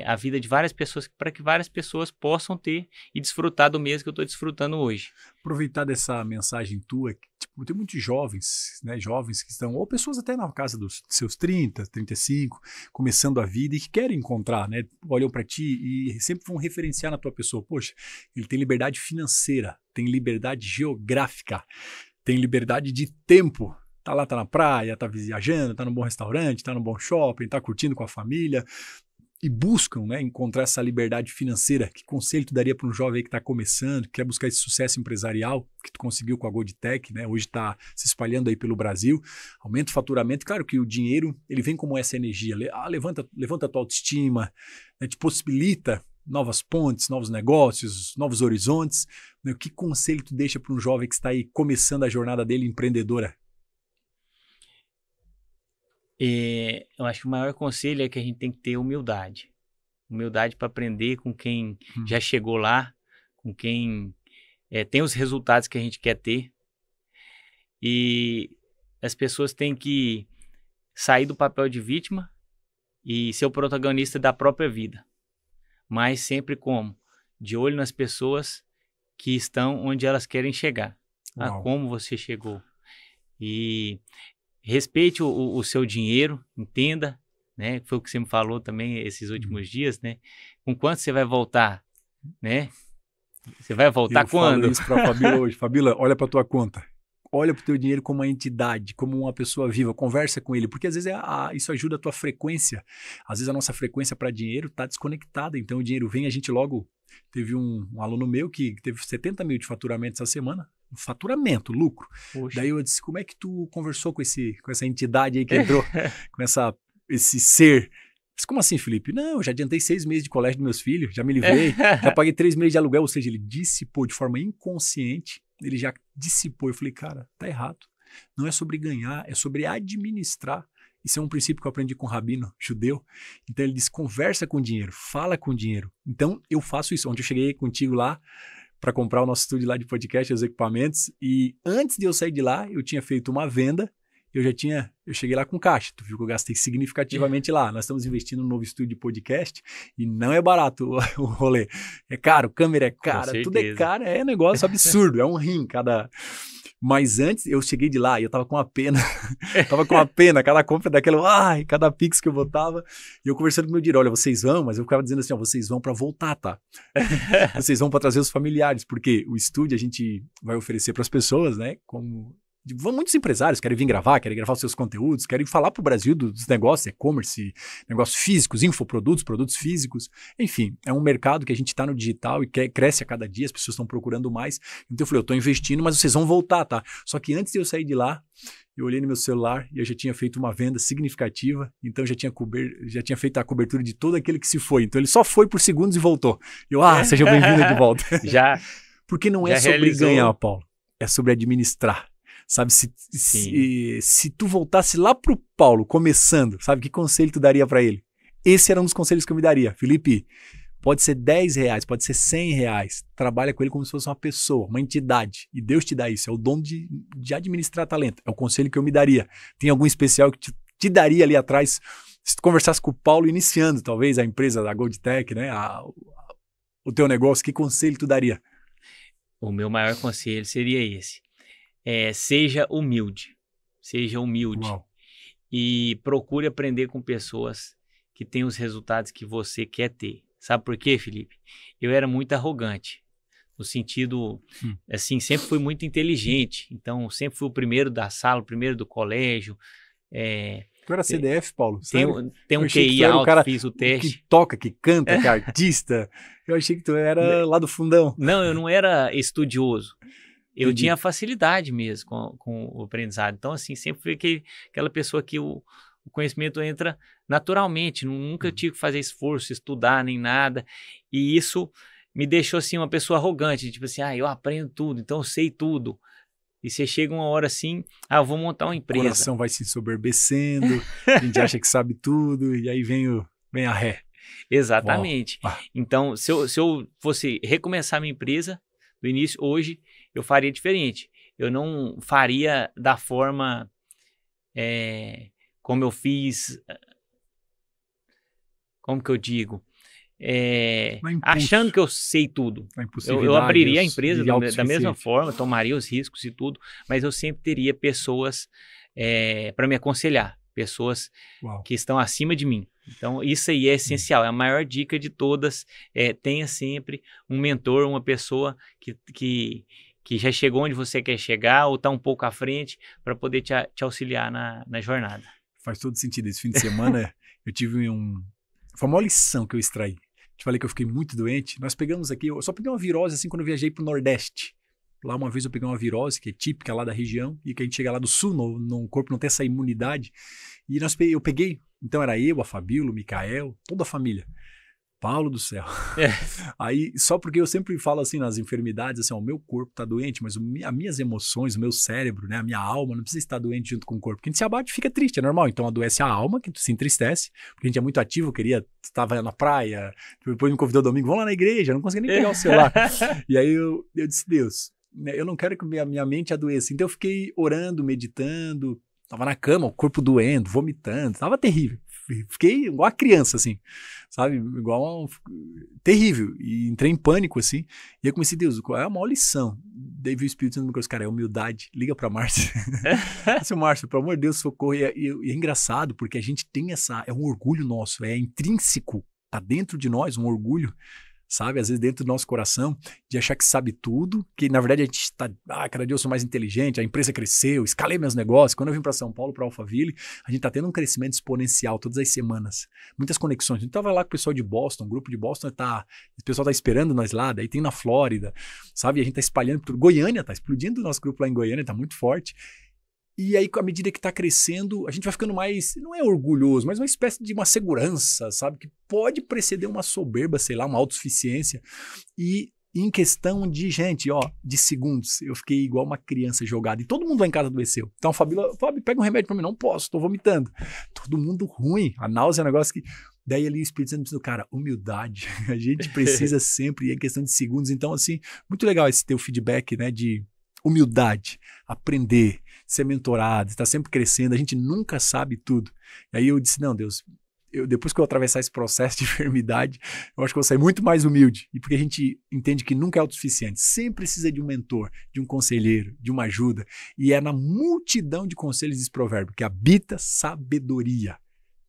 a vida de várias pessoas, para que várias pessoas possam ter e desfrutar do mesmo que eu estou desfrutando hoje. Aproveitar dessa mensagem tua, tipo, tem muitos jovens, né, jovens que estão, ou pessoas até na casa dos seus 30, 35, começando a vida e que querem encontrar, né, olham para ti e sempre vão referenciar na tua pessoa, poxa, ele tem liberdade financeira, tem liberdade geográfica, tem liberdade de tempo, tá lá, tá na praia, tá viajando, tá num bom restaurante, tá num bom shopping, tá curtindo com a família, e buscam, né, encontrar essa liberdade financeira. Que conselho tu daria para um jovem aí que está começando, que quer buscar esse sucesso empresarial que tu conseguiu com a Goldtech, né? Hoje está se espalhando aí pelo Brasil, aumenta o faturamento. Claro que o dinheiro ele vem como essa energia, levanta a tua autoestima, né, te possibilita novas pontes, novos negócios, novos horizontes. Né? Que conselho tu deixa para um jovem que está aí começando a jornada dele empreendedora? Eu acho que o maior conselho é que a gente tem que ter humildade. Humildade para aprender com quem já chegou lá, com quem tem os resultados que a gente quer ter. E as pessoas têm que sair do papel de vítima e ser o protagonista da própria vida. Mas sempre como? De olho nas pessoas que estão onde elas querem chegar. Como você chegou. E respeite o seu dinheiro, entenda, né? Foi o que você me falou também esses últimos dias, né? Com quanto você vai voltar, né? Você vai voltar quando? Eu falo isso para a Fabíola hoje. Fabíola, olha para tua conta. Olha para o teu dinheiro como uma entidade, como uma pessoa viva, conversa com ele, porque às vezes isso ajuda a tua frequência. Às vezes a nossa frequência para dinheiro está desconectada, então o dinheiro vem, a gente logo... Teve um aluno meu que teve 70 mil de faturamento essa semana, faturamento, lucro. Poxa. Daí eu disse, como é que tu conversou com essa entidade aí que entrou, com esse ser? Disse, como assim, Felipe? Não, eu já adiantei 6 meses de colégio dos meus filhos, já me livrei, já paguei 3 meses de aluguel, ou seja, ele dissipou de forma inconsciente, ele já dissipou. Eu falei, cara, tá errado. Não é sobre ganhar, é sobre administrar. Isso é um princípio que eu aprendi com um rabino judeu. Então ele diz, conversa com o dinheiro, fala com o dinheiro. Então eu faço isso. Ontem eu cheguei contigo lá para comprar o nosso estúdio lá de podcast, os equipamentos, e antes de eu sair de lá, eu tinha feito uma venda, eu cheguei lá com caixa. Tu viu que eu gastei significativamente lá. Nós estamos investindo no novo estúdio de podcast e não é barato o rolê. É caro, câmera é cara, tudo é caro, é negócio absurdo, é um rim cada... Mas antes, eu cheguei de lá e eu tava com uma pena. Cada compra daquela, cada pix que eu botava. E eu conversando com o meu dinheiro, olha, vocês vão, mas eu ficava dizendo assim, vocês vão para voltar, tá? Vocês vão para trazer os familiares, porque o estúdio a gente vai oferecer para as pessoas, né? Muitos empresários querem vir gravar, querem gravar os seus conteúdos, querem falar para o Brasil dos negócios, e-commerce, negócios físicos, infoprodutos, produtos físicos. Enfim, é um mercado que a gente está no digital e cresce a cada dia, as pessoas estão procurando mais. Então eu falei, eu estou investindo, mas vocês vão voltar, tá? Só que antes de eu sair de lá, eu olhei no meu celular e eu já tinha feito uma venda significativa, então já tinha feito a cobertura de todo aquele que se foi. Então ele só foi por segundos e voltou. Eu, seja bem-vindo de volta. Porque não é sobre ganhar, Paulo, é sobre administrar. Sabe, se tu voltasse lá pro Paulo, começando, sabe, que conselho tu daria para ele? Esse era um dos conselhos que eu me daria. Felipe, pode ser R$10, pode ser R$100, trabalha com ele como se fosse uma pessoa, uma entidade, e Deus te dá isso, é o dom de administrar talento, é o conselho que eu me daria. Tem algum especial que te daria ali atrás, se tu conversasse com o Paulo iniciando, talvez, a empresa da Goldtech, né, o teu negócio, que conselho tu daria? O meu maior conselho seria esse. Seja humilde. Uau. E procure aprender com pessoas que têm os resultados que você quer ter. Sabe por quê, Felipe? Eu era muito arrogante, no sentido, assim, sempre fui muito inteligente, então sempre fui o primeiro da sala, o primeiro do colégio, Tu era CDF, Paulo? Tem um achei que QI tu era o alto, cara fiz o teste. que toca, que canta, que é artista. Eu achei que tu era lá do fundão. Não, eu não era estudioso. Eu Entendi. tinha facilidade mesmo com o aprendizado. Então, assim, sempre fui aquela pessoa que o conhecimento entra naturalmente. Nunca tive que fazer esforço, estudar, nem nada. E isso me deixou, assim, uma pessoa arrogante. Tipo assim, eu aprendo tudo, então eu sei tudo. E você chega uma hora assim, eu vou montar uma O empresa. coração vai se ensoberbecendo, a gente acha que sabe tudo, e aí vem a ré. Exatamente. Uau. Então, se eu fosse recomeçar minha empresa do início, hoje, eu faria diferente. Eu não faria da forma como eu fiz, como que eu digo? Achando que eu sei tudo. Eu abriria a empresa da mesma forma, tomaria os riscos e tudo, mas eu sempre teria pessoas para me aconselhar, pessoas que estão acima de mim. Então, isso aí é essencial, é a maior dica de todas. Tenha sempre um mentor, uma pessoa que já chegou onde você quer chegar ou está um pouco à frente para poder te auxiliar na jornada. Faz todo sentido. Esse fim de semana eu tive foi uma lição que eu extraí. Te falei que eu fiquei muito doente. Nós pegamos aqui, eu só peguei uma virose assim quando eu viajei pro Nordeste. Lá uma vez eu peguei uma virose que é típica lá da região e que a gente chega lá do Sul, no corpo não tem essa imunidade. E eu peguei, então era eu, a Fabíola, o Micael, toda a família. Paulo do céu. Aí, só porque eu sempre falo assim nas enfermidades, assim, o meu corpo tá doente, mas as minhas emoções, o meu cérebro, né, a minha alma não precisa estar doente junto com o corpo. Porque a gente se abate e fica triste, é normal. Então adoece a alma, que tu se entristece, porque a gente é muito ativo, estava na praia, depois me convidou domingo, vamos lá na igreja, eu não conseguia nem pegar o celular. E aí eu disse, Deus, eu não quero que minha mente adoeça. Então eu fiquei orando, meditando, tava na cama, o corpo doendo, vomitando, tava terrível. Fiquei igual a criança, assim, sabe? Terrível. E entrei em pânico, assim. E eu comecei, Deus, qual é a maior lição? Daí veio o Espírito Santo no meu coração, cara, é humildade. Liga pra Márcia. Assim, Márcia, pelo amor de Deus, socorro. E é engraçado, porque a gente tem é um orgulho nosso, é intrínseco, tá dentro de nós, um orgulho, sabe? Às vezes dentro do nosso coração, de achar que sabe tudo, que na verdade a gente está, cada dia eu sou mais inteligente, a empresa cresceu, escalei meus negócios. Quando eu vim para São Paulo, para Alphaville, a gente está tendo um crescimento exponencial todas as semanas. Muitas conexões. A gente estava lá com o pessoal de Boston, o grupo de Boston o pessoal está esperando nós lá, daí tem na Flórida, sabe? A gente está espalhando por Goiânia, está explodindo o nosso grupo lá em Goiânia, está muito forte. E aí, à medida que está crescendo, a gente vai ficando mais, não é orgulhoso, mas uma espécie de uma segurança, sabe? Que pode preceder uma soberba, sei lá, uma autossuficiência. E em questão de, gente, de segundos, eu fiquei igual uma criança jogada. E todo mundo lá em casa adoeceu. Então a Fábio, pega um remédio para mim. Não posso, estou vomitando. Todo mundo ruim. A náusea é um negócio que... Daí ali o Espírito Santo disse, cara, humildade. A gente precisa sempre, e é questão de segundos. Então, assim, muito legal esse teu feedback, né, de humildade, aprender, ser mentorado, estar sempre crescendo, a gente nunca sabe tudo. E aí eu disse, não, Deus, depois que eu atravessar esse processo de enfermidade, eu acho que eu vou sair muito mais humilde. E porque a gente entende que nunca é autossuficiente, sempre precisa de um mentor, de um conselheiro, de uma ajuda. E é na multidão de conselhos desse provérbio que habita sabedoria.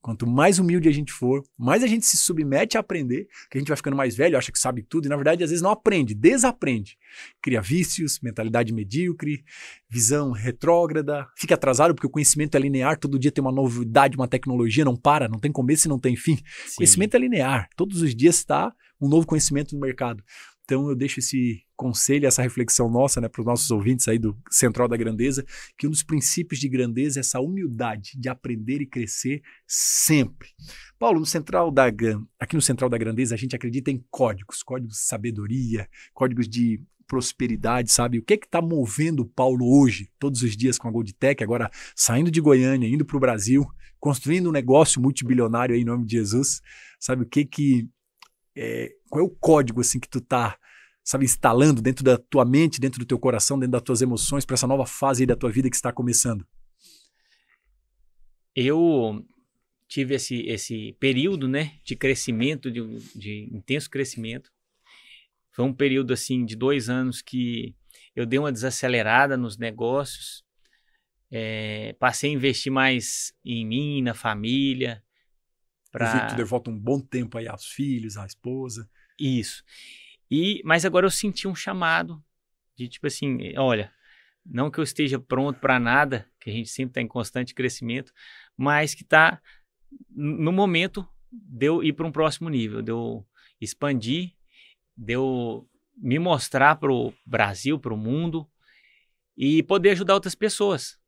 Quanto mais humilde a gente for, mais a gente se submete a aprender, que a gente vai ficando mais velho, acha que sabe tudo, e na verdade às vezes não aprende, desaprende. Cria vícios, mentalidade medíocre, visão retrógrada, fica atrasado porque o conhecimento é linear, todo dia tem uma novidade, uma tecnologia, não para, não tem começo e não tem fim. Sim. Conhecimento é linear, todos os dias está um novo conhecimento no mercado. Então eu deixo esse conselho, essa reflexão nossa, né, para os nossos ouvintes aí do Central da Grandeza, que um dos princípios de grandeza é essa humildade de aprender e crescer sempre. Paulo, aqui no Central da Grandeza a gente acredita em códigos de sabedoria, códigos de prosperidade, sabe? O que está movendo o Paulo hoje, todos os dias com a Goldtech, agora saindo de Goiânia, indo para o Brasil, construindo um negócio multibilionário aí em nome de Jesus, sabe? Qual é o código assim que tu tá, sabe, instalando dentro da tua mente, dentro do teu coração, dentro das tuas emoções para essa nova fase aí da tua vida que está começando? Eu tive esse período, né, de crescimento, de intenso crescimento. Foi um período assim de 2 anos que eu dei uma desacelerada nos negócios, passei a investir mais em mim, na família. Eu vi que tu deu volta um bom tempo aí aos filhos, à esposa. Isso. Mas agora eu senti um chamado de tipo assim, olha, não que eu esteja pronto para nada, que a gente sempre está em constante crescimento, mas que está no momento de eu ir para um próximo nível, de eu expandir, de eu me mostrar para o Brasil, para o mundo e poder ajudar outras pessoas,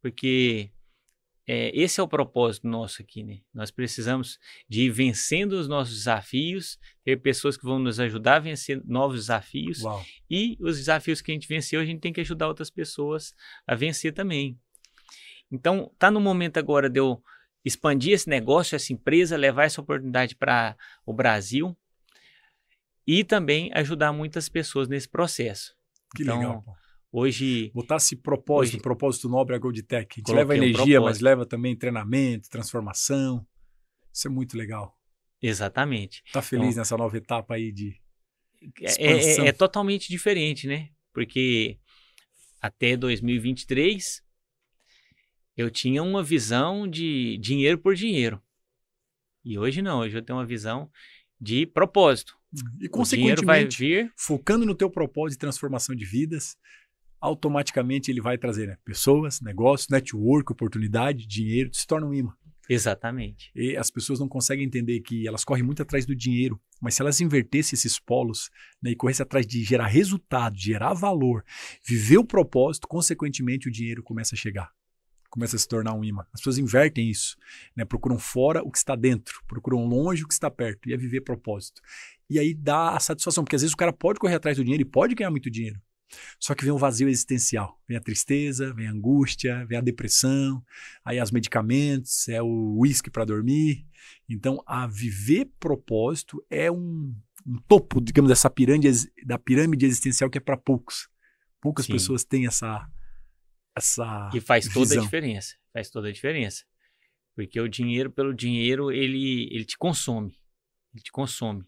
porque esse é o propósito nosso aqui, né? Nós precisamos de ir vencendo os nossos desafios, ter pessoas que vão nos ajudar a vencer novos desafios. Uau. E os desafios que a gente venceu, a gente tem que ajudar outras pessoas a vencer também. Então, tá no momento agora de eu expandir esse negócio, essa empresa, levar essa oportunidade para o Brasil e também ajudar muitas pessoas nesse processo. Que então, legal, pô. Hoje... Botar esse propósito, propósito nobre a Goldtech. A gente leva Coloquei um energia, mas propósito. leva também treinamento, transformação. Isso é muito legal. Exatamente. Tá feliz Então, nessa nova etapa aí de expansão? É totalmente diferente, né? Porque até 2023 eu tinha uma visão de dinheiro por dinheiro. E hoje não, hoje eu tenho uma visão de propósito. E, O dinheiro vai vir... focando no teu propósito de transformação de vidas, automaticamente ele vai trazer, né, pessoas, negócios, network, oportunidade, dinheiro, se torna um imã. Exatamente. E as pessoas não conseguem entender que elas correm muito atrás do dinheiro, mas se elas invertessem esses polos, né, e corressem atrás de gerar resultado, de gerar valor, viver o propósito, consequentemente o dinheiro começa a chegar. Começa a se tornar um imã. As pessoas invertem isso, né? Procuram fora o que está dentro, procuram longe o que está perto, e é viver propósito. E aí dá a satisfação, porque às vezes o cara pode correr atrás do dinheiro e pode ganhar muito dinheiro, só que vem um vazio existencial, vem a tristeza, vem a angústia, vem a depressão, aí os medicamentos, é o uísque para dormir. Então, a viver propósito é um topo, digamos, da pirâmide existencial que é para poucos. Poucas Sim. pessoas têm essa E faz toda visão. a diferença. Faz toda a diferença. Porque o dinheiro, pelo dinheiro, ele te consome. Ele te consome.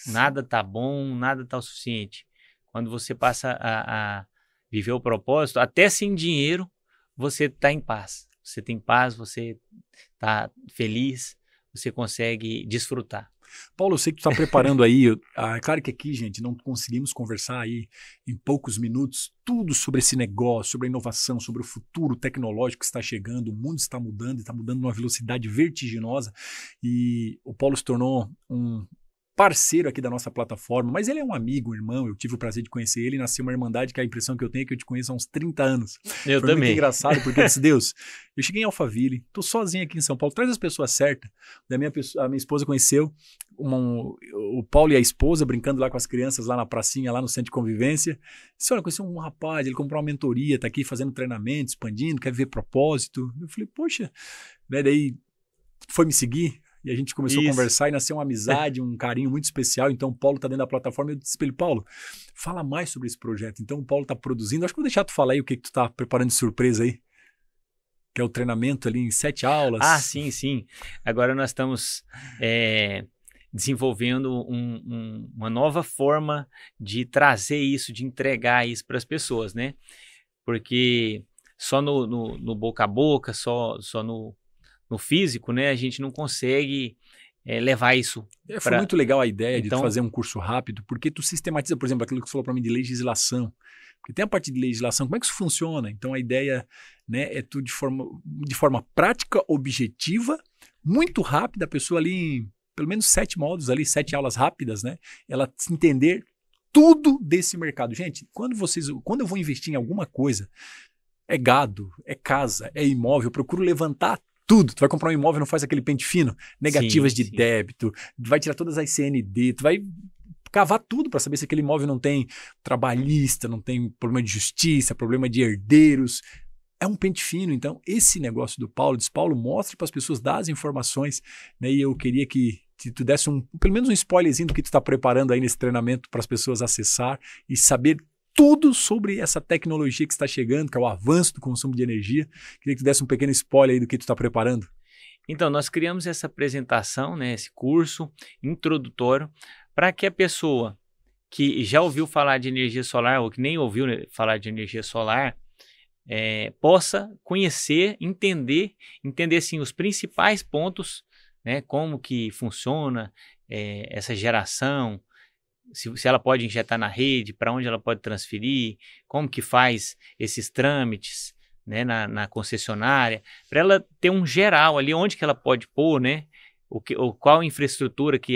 Nada tá bom, nada tá o suficiente. Quando você passa a viver o propósito, até sem dinheiro, você tá em paz. Você tem paz, você tá feliz, você consegue desfrutar. Paulo, eu sei que tu está preparando aí, claro que aqui, gente, não conseguimos conversar aí em poucos minutos tudo sobre esse negócio, sobre a inovação, sobre o futuro tecnológico que está chegando, o mundo está mudando e está mudando numa velocidade vertiginosa e o Paulo se tornou um parceiro aqui da nossa plataforma, mas ele é um amigo, um irmão, eu tive o prazer de conhecer ele, nasceu uma irmandade que a impressão que eu tenho é que eu te conheço há uns 30 anos. Eu Foi também. muito engraçado, porque eu disse, Deus, eu cheguei em Alphaville, tô sozinho aqui em São Paulo, traz as pessoas certas. A minha esposa conheceu o Paulo e a esposa brincando lá com as crianças lá na pracinha, lá no centro de convivência. Disse, olha, conheci um rapaz, ele comprou uma mentoria, tá aqui fazendo treinamento, expandindo, quer ver propósito. Eu falei, poxa, né, daí foi me seguir, e a gente começou a conversar e nasceu uma amizade, um carinho muito especial. Então o Paulo está dentro da plataforma e eu disse para ele, Paulo, fala mais sobre esse projeto. Então o Paulo está produzindo, acho que vou deixar tu falar aí o que tu está preparando de surpresa aí. Que é o treinamento ali em 7 aulas. Ah, sim. Agora nós estamos desenvolvendo uma nova forma de trazer isso, de entregar isso para as pessoas, né? Porque só no boca a boca, só no físico, né, a gente não consegue levar isso. Foi muito legal a ideia de Então, tu fazer um curso rápido, porque tu sistematiza, por exemplo, aquilo que tu falou para mim de legislação. Porque tem a parte de legislação, como é que isso funciona? Então a ideia, né, é tu de forma prática, objetiva, muito rápida, a pessoa ali em pelo menos 7 módulos ali, 7 aulas rápidas, né, ela entender tudo desse mercado. Gente, quando eu vou investir em alguma coisa, é gado, é casa, é imóvel, eu procuro levantar tudo. Tu vai comprar um imóvel, não faz aquele pente fino, negativas de débito, vai tirar todas as CND, tu vai cavar tudo para saber se aquele imóvel não tem trabalhista, não tem problema de justiça, problema de herdeiros. É um pente fino. Então, esse negócio do Paulo, mostra para as pessoas, dá as informações, né? E eu queria que tu desse pelo menos um spoilerzinho do que tu está preparando aí nesse treinamento para as pessoas acessar e saber tudo sobre essa tecnologia que está chegando, que é o avanço do consumo de energia. Queria que tu desse um pequeno spoiler aí do que tu está preparando. Então, nós criamos essa apresentação, né, esse curso introdutório, para que a pessoa que já ouviu falar de energia solar ou que nem ouviu falar de energia solar possa conhecer, entender assim, os principais pontos, né, como que funciona essa geração, se ela pode injetar na rede, para onde ela pode transferir, como que faz esses trâmites, né, na concessionária, para ela ter um geral ali, onde que ela pode pôr, né, qual infraestrutura que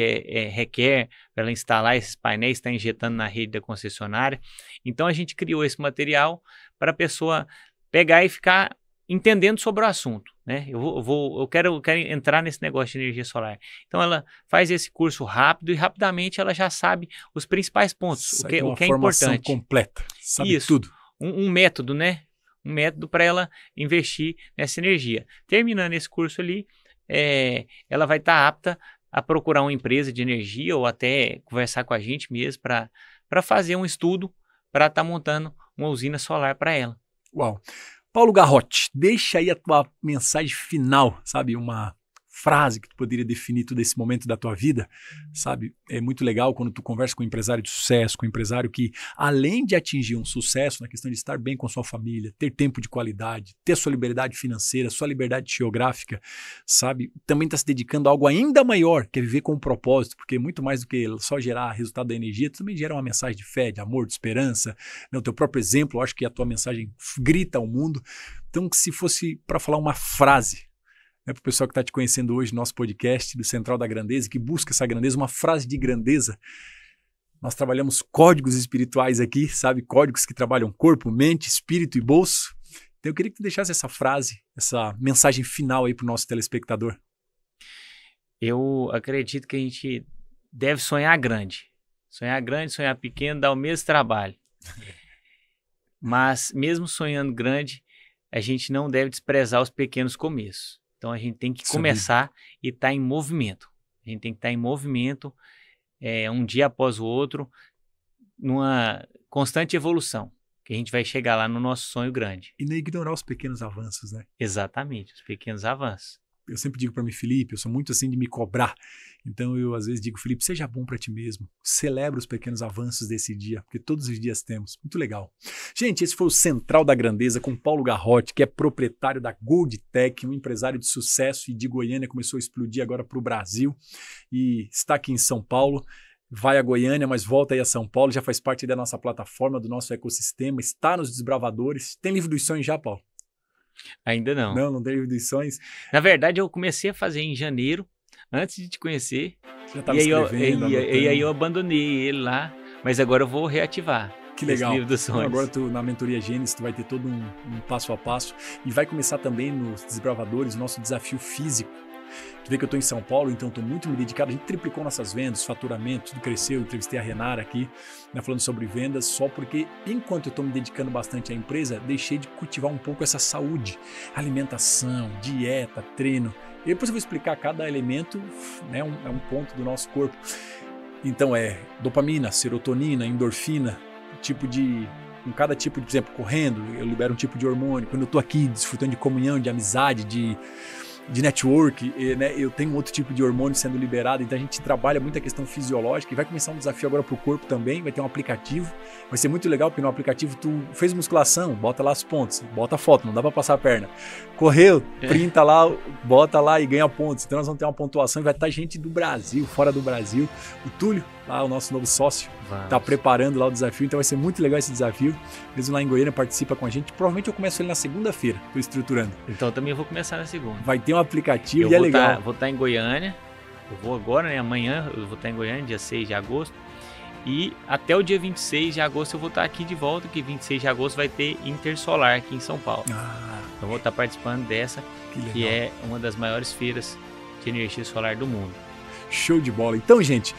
requer para ela instalar esses painéis, está injetando na rede da concessionária. Então a gente criou esse material para a pessoa pegar e ficar entendendo sobre o assunto, né? Eu quero entrar nesse negócio de energia solar. Então ela faz esse curso rápido e rapidamente ela já sabe os principais pontos, o que é importante. Uma formação completa, sabe isso, tudo. Um método, né? Um método para ela investir nessa energia. Terminando esse curso ali, ela vai estar apta a procurar uma empresa de energia ou até conversar com a gente mesmo para fazer um estudo para estar montando uma usina solar para ela. Uau! Paulo Garrote, deixa aí a tua mensagem final, sabe? Uma frase que tu poderia definir todo esse momento da tua vida, sabe? É muito legal quando tu conversa com um empresário de sucesso, com um empresário que, além de atingir um sucesso na questão de estar bem com sua família, ter tempo de qualidade, ter sua liberdade financeira, sua liberdade geográfica, sabe? Também está se dedicando a algo ainda maior, que é viver com um propósito, porque muito mais do que só gerar resultado da energia, tu também gera uma mensagem de fé, de amor, de esperança, né? O teu próprio exemplo, eu acho que a tua mensagem grita ao mundo. Então, se fosse para falar uma frase, para o pessoal que está te conhecendo hoje no nosso podcast do Central da Grandeza, que busca essa grandeza, uma frase de grandeza. Nós trabalhamos códigos espirituais aqui, sabe? Códigos que trabalham corpo, mente, espírito e bolso. Então eu queria que tu deixasse essa frase, essa mensagem final aí para o nosso telespectador. Eu acredito que a gente deve sonhar grande. Sonhar grande, sonhar pequeno dá o mesmo trabalho. Mas mesmo sonhando grande, a gente não deve desprezar os pequenos começos. Então a gente tem que começar e estar em movimento. A gente tem que estar em movimento um dia após o outro, numa constante evolução, que a gente vai chegar lá no nosso sonho grande. E não ignorar os pequenos avanços, né? Exatamente, os pequenos avanços. Eu sempre digo para mim, Felipe, eu sou muito assim de me cobrar. Então eu às vezes digo, Felipe, seja bom para ti mesmo. Celebra os pequenos avanços desse dia, porque todos os dias temos. Muito legal. Gente, esse foi o Central da Grandeza com Paulo Garrote, que é proprietário da Goldtech, um empresário de sucesso e de Goiânia, começou a explodir agora para o Brasil e está aqui em São Paulo. Vai a Goiânia, mas volta aí a São Paulo, já faz parte da nossa plataforma, do nosso ecossistema, está nos Desbravadores. Tem livro dos sonhos já, Paulo? Ainda não. Não tem livro dos sonhos? Na verdade, eu comecei a fazer em janeiro, antes de te conhecer. Já estava escrevendo, e aí eu abandonei ele lá, mas agora eu vou reativar. Que legal. Esse livro dos sonhos. Agora na mentoria Gênesis tu vai ter todo um passo a passo e vai começar também nos Desbravadores o nosso desafio físico. Tu vê que eu estou em São Paulo, então estou muito me dedicado. A gente triplicou nossas vendas, faturamento, tudo cresceu. Entrevistei a Renara aqui, né, falando sobre vendas, só porque enquanto eu estou me dedicando bastante à empresa, deixei de cultivar um pouco essa saúde, alimentação, dieta, treino. E depois eu vou explicar cada elemento, né, é um ponto do nosso corpo. Então é dopamina, serotonina, endorfina, com cada tipo de, por exemplo, correndo, eu libero um tipo de hormônio. Quando eu estou aqui desfrutando de comunhão, de amizade, de network, né, eu tenho outro tipo de hormônio sendo liberado, então a gente trabalha muito a questão fisiológica e vai começar um desafio agora para o corpo também, vai ter um aplicativo, vai ser muito legal porque no aplicativo tu fez musculação, bota lá os pontos, bota foto, não dá para passar a perna, correu, printa lá, bota lá e ganha pontos, então nós vamos ter uma pontuação e vai estar gente do Brasil, fora do Brasil, o Túlio, lá o nosso novo sócio, está preparando lá o desafio, então vai ser muito legal esse desafio, mesmo lá em Goiânia participa com a gente, provavelmente eu começo ele na segunda-feira, estou estruturando. Então também eu vou começar na segunda. Vai ter um aplicativo e é legal. Vou estar em Goiânia, eu vou agora, né, amanhã eu vou estar em Goiânia, dia 6 de agosto, e até o dia 26 de agosto eu vou estar aqui de volta, que 26 de agosto vai ter Intersolar aqui em São Paulo. Então eu vou estar participando dessa, que é uma das maiores feiras de energia solar do mundo. Show de bola. Então, gente,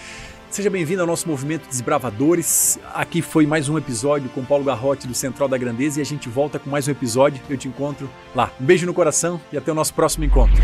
seja bem-vindo ao nosso movimento Desbravadores. Aqui foi mais um episódio com Paulo Garrote do Central da Grandeza e a gente volta com mais um episódio. Eu te encontro lá. Um beijo no coração e até o nosso próximo encontro.